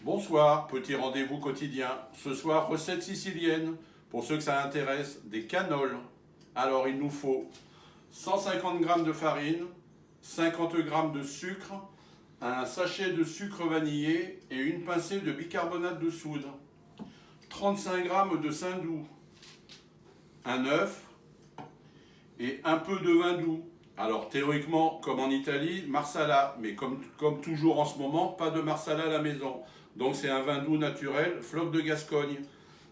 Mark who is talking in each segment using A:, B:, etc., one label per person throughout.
A: Bonsoir, petit rendez-vous quotidien. Ce soir, recette sicilienne. Pour ceux que ça intéresse, des canoles. Alors, il nous faut 150 g de farine, 50 g de sucre, un sachet de sucre vanillé et une pincée de bicarbonate de soude, 35 g de saindoux, un œuf et un peu de vin doux. Alors théoriquement, comme en Italie, marsala, mais comme toujours en ce moment, pas de marsala à la maison. Donc c'est un vin doux naturel, floc de Gascogne.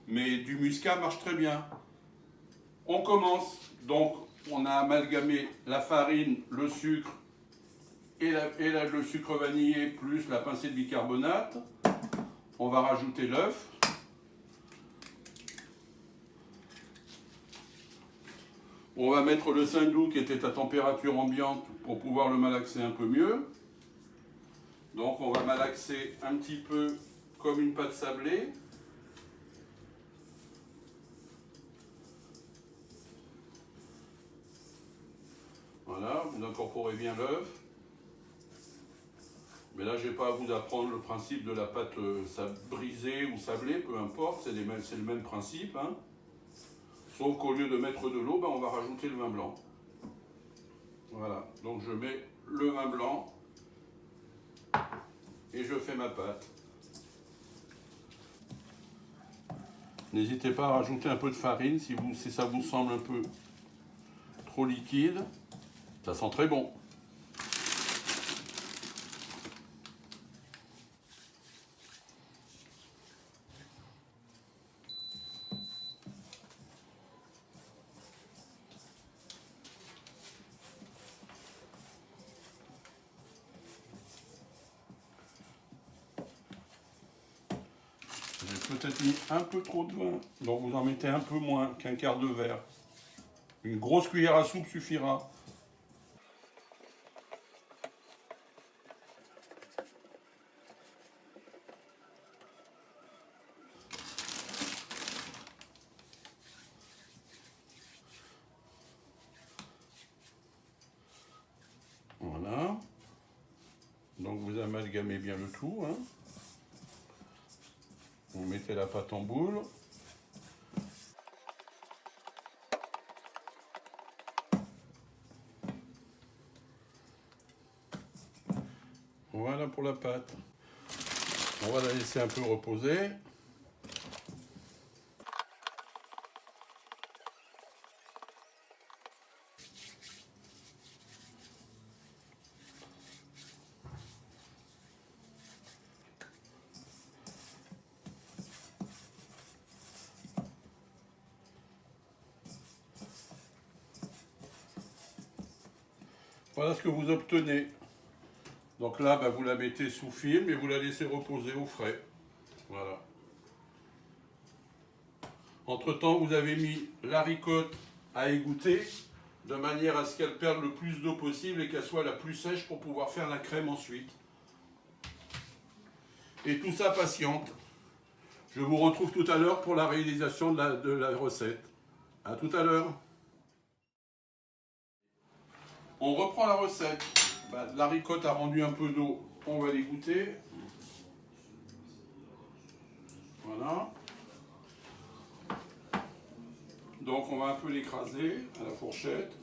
A: Mais du muscat marche très bien. On commence. Donc on a amalgamé la farine, le sucre et le sucre vanillé plus la pincée de bicarbonate. On va rajouter l'œuf. On va mettre le saindoux qui était à température ambiante pour pouvoir le malaxer un peu mieux. Donc on va malaxer un petit peu comme une pâte sablée. Voilà, vous incorporez bien l'œuf. Mais là, je n'ai pas à vous apprendre le principe de la pâte brisée ou sablée, peu importe, c'est le même principe. Hein. Sauf qu'au lieu de mettre de l'eau, on va rajouter le vin blanc. Voilà, donc je mets le vin blanc et je fais ma pâte. N'hésitez pas à rajouter un peu de farine si ça vous semble un peu trop liquide. Ça sent très bon. J'ai peut-être mis un peu trop de vin, donc vous en mettez un peu moins qu'un quart de verre. Une grosse cuillère à soupe suffira. Voilà. Donc vous amalgamez bien le tout. Hein. Vous mettez la pâte en boule. Voilà pour la pâte. On va la laisser un peu reposer. Voilà ce que vous obtenez. Donc là, vous la mettez sous film et vous la laissez reposer au frais. Voilà. Entre-temps, vous avez mis la ricotte à égoutter de manière à ce qu'elle perde le plus d'eau possible et qu'elle soit la plus sèche pour pouvoir faire la crème ensuite. Et tout ça patiente. Je vous retrouve tout à l'heure pour la réalisation de la recette. A tout à l'heure. On reprend la recette. La ricotte a rendu un peu d'eau. On va l'égoutter. Voilà. Donc on va un peu l'écraser à la fourchette.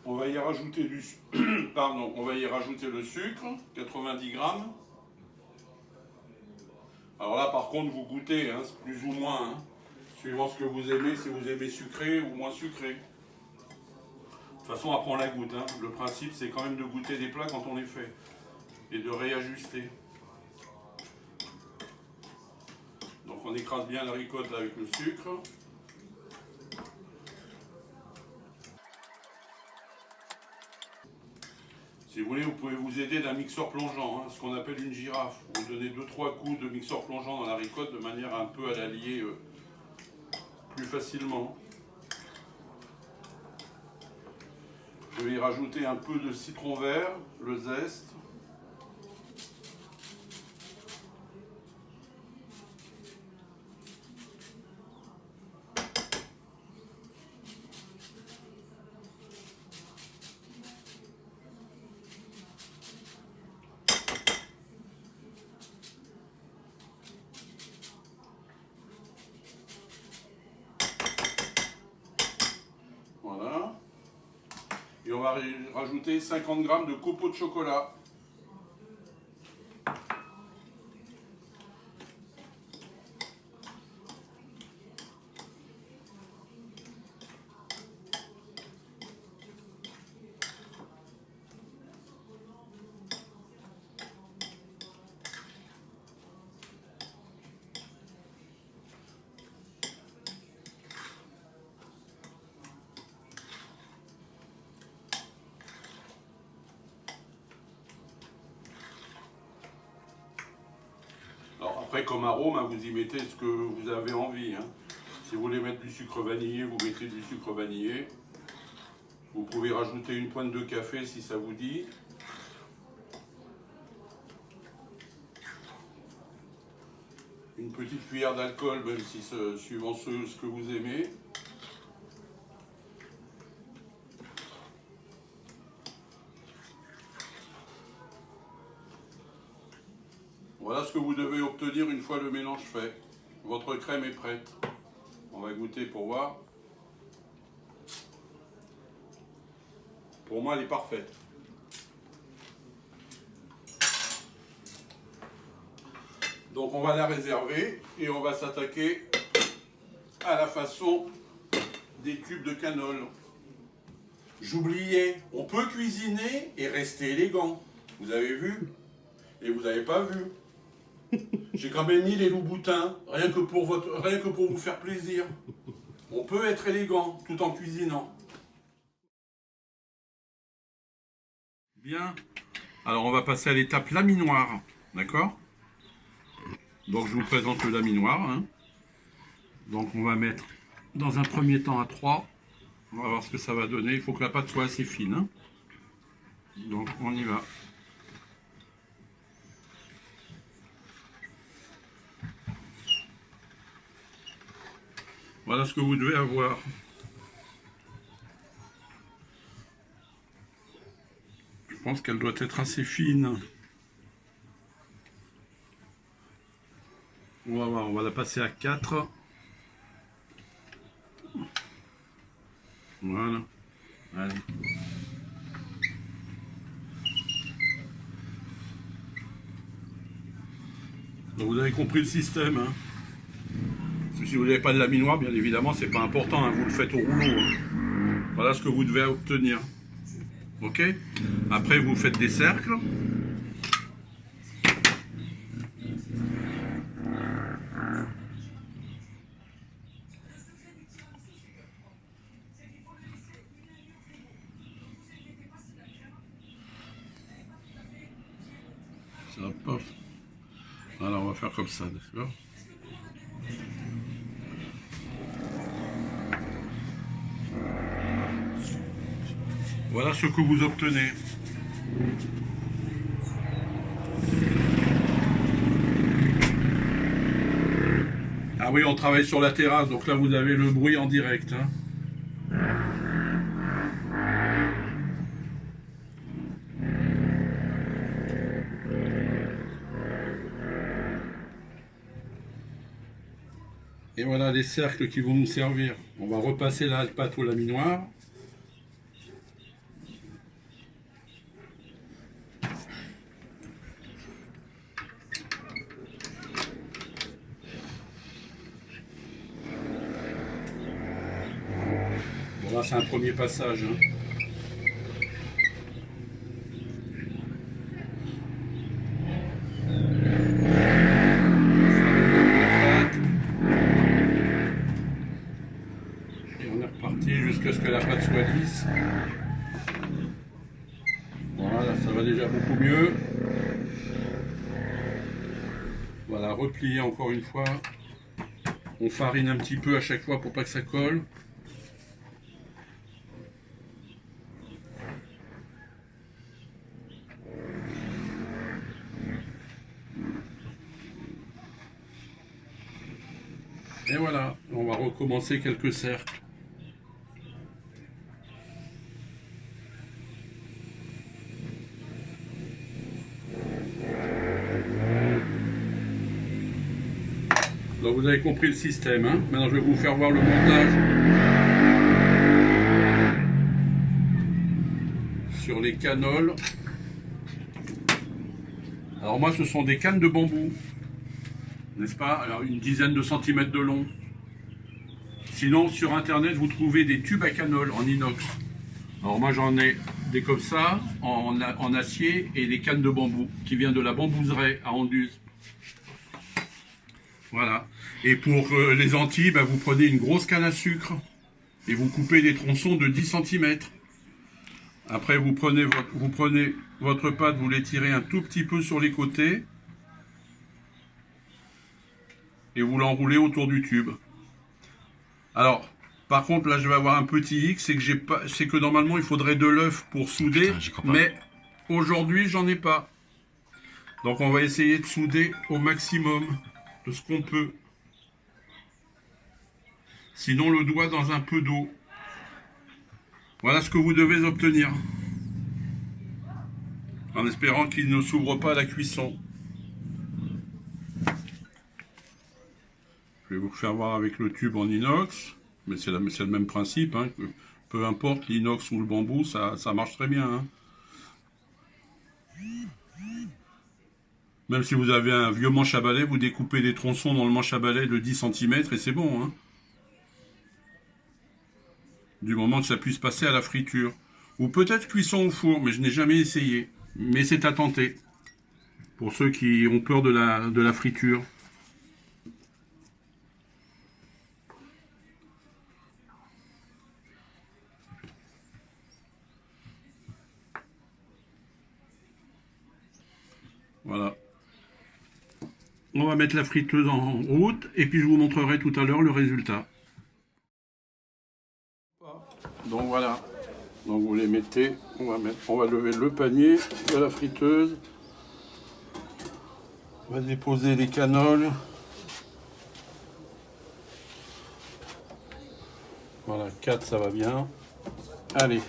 A: On va y rajouter on va y rajouter le sucre, 90 grammes. Alors là par contre vous goûtez, hein, plus ou moins, hein, suivant ce que vous aimez, si vous aimez sucré ou moins sucré. De toute façon après on la goûte, hein. Le principe c'est quand même de goûter des plats quand on les fait et de réajuster. Donc on écrase bien la ricotte là, avec le sucre. Si vous voulez, vous pouvez vous aider d'un mixeur plongeant, hein, ce qu'on appelle une girafe. Vous donnez 2-3 coups de mixeur plongeant dans la ricotte de manière un peu à la lier plus facilement. Je vais y rajouter un peu de citron vert, le zeste. va rajouter 50 g de copeaux de chocolat. Alors après, comme arôme, hein, vous y mettez ce que vous avez envie. Hein. Si vous voulez mettre du sucre vanillé, vous mettez du sucre vanillé. Vous pouvez rajouter une pointe de café si ça vous dit. Une petite cuillère d'alcool, même si suivant ce que vous aimez. Voilà ce que vous devez obtenir une fois le mélange fait. Votre crème est prête. On va goûter pour voir. Pour moi, elle est parfaite. Donc on va la réserver et on va s'attaquer à la façon des cubes de cannelle. J'oubliais, on peut cuisiner et rester élégant. Vous avez vu? Et vous n'avez pas vu. J'ai quand même mis les loups-boutins, rien que pour vous faire plaisir. On peut être élégant tout en cuisinant. Bien. Alors on va passer à l'étape laminoir. D'accord? Donc je vous présente le laminoir. Hein. Donc on va mettre dans un premier temps à 3. On va voir ce que ça va donner. Il faut que la pâte soit assez fine. Hein. Donc on y va. Voilà ce que vous devez avoir. Je pense qu'elle doit être assez fine. On va voir, on va la passer à 4. Voilà. Allez. Donc vous avez compris le système. Hein. Si vous n'avez pas de laminoir, bien évidemment, c'est pas important, hein, vous le faites au rouleau. Hein. Voilà ce que vous devez obtenir. Ok? Après, vous faites des cercles. Ça va pas. Voilà, on va faire comme ça, d'accord? Voilà ce que vous obtenez. Ah oui, on travaille sur la terrasse, donc là vous avez le bruit en direct. Hein. Et voilà les cercles qui vont nous servir. On va repasser la pâte au laminoir. Bon là c'est un premier passage. Hein. Jusqu'à ce que la pâte soit lisse. Voilà, ça va déjà beaucoup mieux. Voilà, replier encore une fois. On farine un petit peu à chaque fois pour pas que ça colle. Et voilà, on va recommencer quelques cercles. Donc vous avez compris le système, hein. Maintenant je vais vous faire voir le montage. les canoles. Alors moi, ce sont des cannes de bambou, n'est-ce pas? Alors une dizaine de centimètres de long. Sinon, sur internet, vous trouvez des tubes à canoles en inox. Alors moi, j'en ai des comme ça, en acier, et des cannes de bambou, qui viennent de la bambouserie à Anduze. Voilà. Et pour les Antilles, vous prenez une grosse canne à sucre, et vous coupez des tronçons de 10 centimètres. Après, vous prenez votre pâte, vous l'étirez un tout petit peu sur les côtés, et vous l'enroulez autour du tube. Alors, par contre, là, je vais avoir un petit hic, c'est que normalement, il faudrait de l'œuf pour souder, mais aujourd'hui, j'en ai pas. Donc, on va essayer de souder au maximum de ce qu'on peut. Sinon, le doigt dans un peu d'eau. Voilà ce que vous devez obtenir. En espérant qu'il ne s'ouvre pas à la cuisson. Je vais vous faire voir avec le tube en inox. Mais c'est le même principe. Hein. Peu importe l'inox ou le bambou, ça marche très bien. Hein. Même si vous avez un vieux manche à balai, vous découpez des tronçons dans le manche à balai de 10 centimètres et c'est bon. Hein. Du moment que ça puisse passer à la friture. Ou peut-être cuisson au four, mais je n'ai jamais essayé. Mais c'est à tenter. Pour ceux qui ont peur de la friture. Voilà. On va mettre la friteuse en route et puis je vous montrerai tout à l'heure le résultat. Donc voilà. Donc vous les mettez, on va lever le panier de la friteuse. On va déposer les canoles. Voilà, 4 ça va bien. Allez.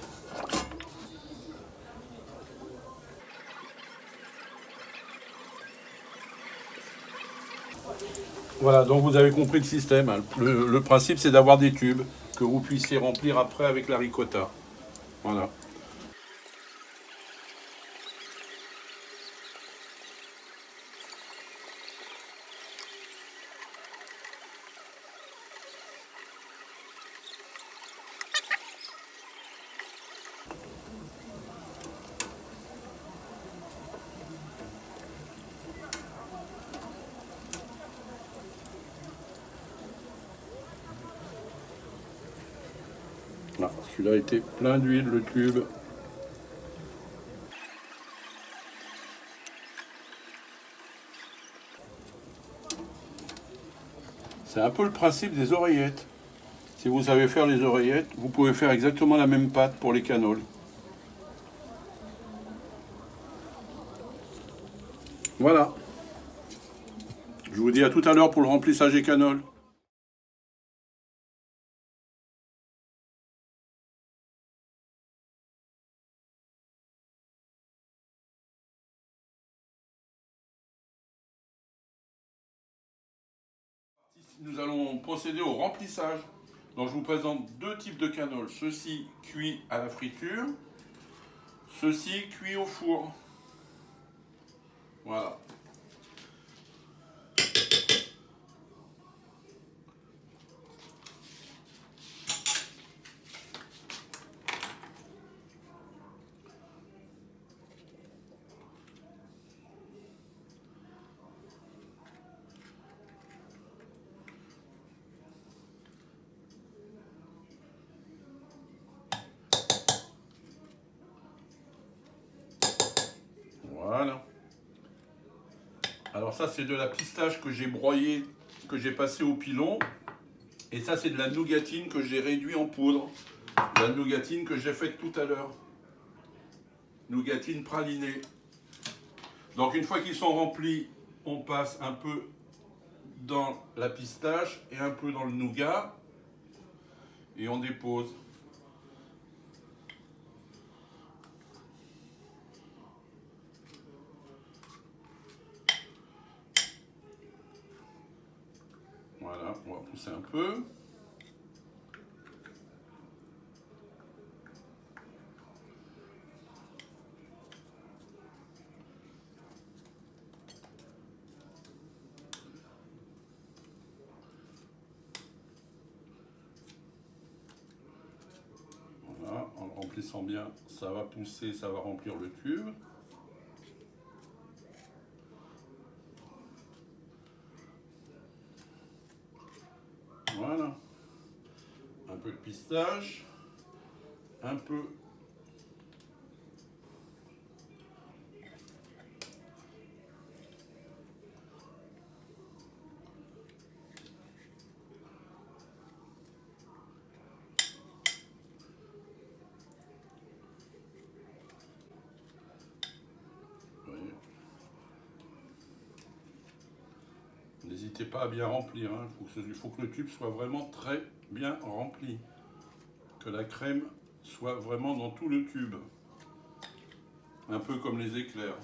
A: Voilà, donc vous avez compris le système. Hein. Le principe, c'est d'avoir des tubes que vous puissiez remplir après avec la ricotta. Voilà. Voilà, celui-là était plein d'huile, le tube. C'est un peu le principe des oreillettes. Si vous savez faire les oreillettes, vous pouvez faire exactement la même pâte pour les canoles. Voilà. Je vous dis à tout à l'heure pour le remplissage des canoles. Nous allons procéder au remplissage. Donc je vous présente deux types de canoles. Ceux-ci cuits à la friture, ceux-ci cuits au four. Voilà. Voilà. Alors ça c'est de la pistache que j'ai broyée, que j'ai passée au pilon. Et ça c'est de la nougatine que j'ai réduit en poudre. La nougatine que j'ai faite tout à l'heure. Nougatine pralinée. Donc une fois qu'ils sont remplis, on passe un peu dans la pistache et un peu dans le nougat. Et on dépose. Voilà, on va pousser un peu. sent bien, ça va pousser, ça va remplir le tube. Voilà. Un peu de pistache, un peu n'hésitez pas à bien remplir, hein. Il faut que le tube soit vraiment très bien rempli. Que la crème soit vraiment dans tout le tube. Un peu comme les éclairs.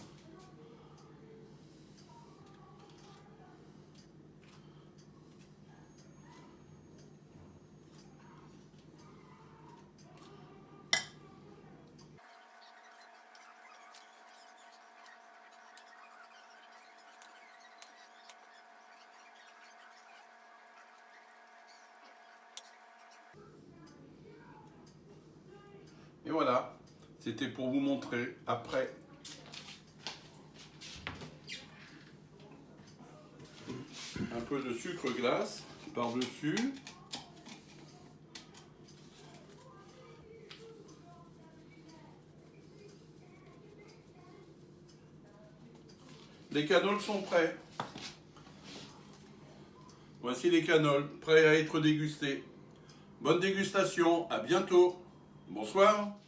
A: Et voilà, c'était pour vous montrer après. Un peu de sucre glace par-dessus. Les canoles sont prêts. Voici les canoles, prêts à être dégustés. Bonne dégustation, à bientôt. Bonsoir.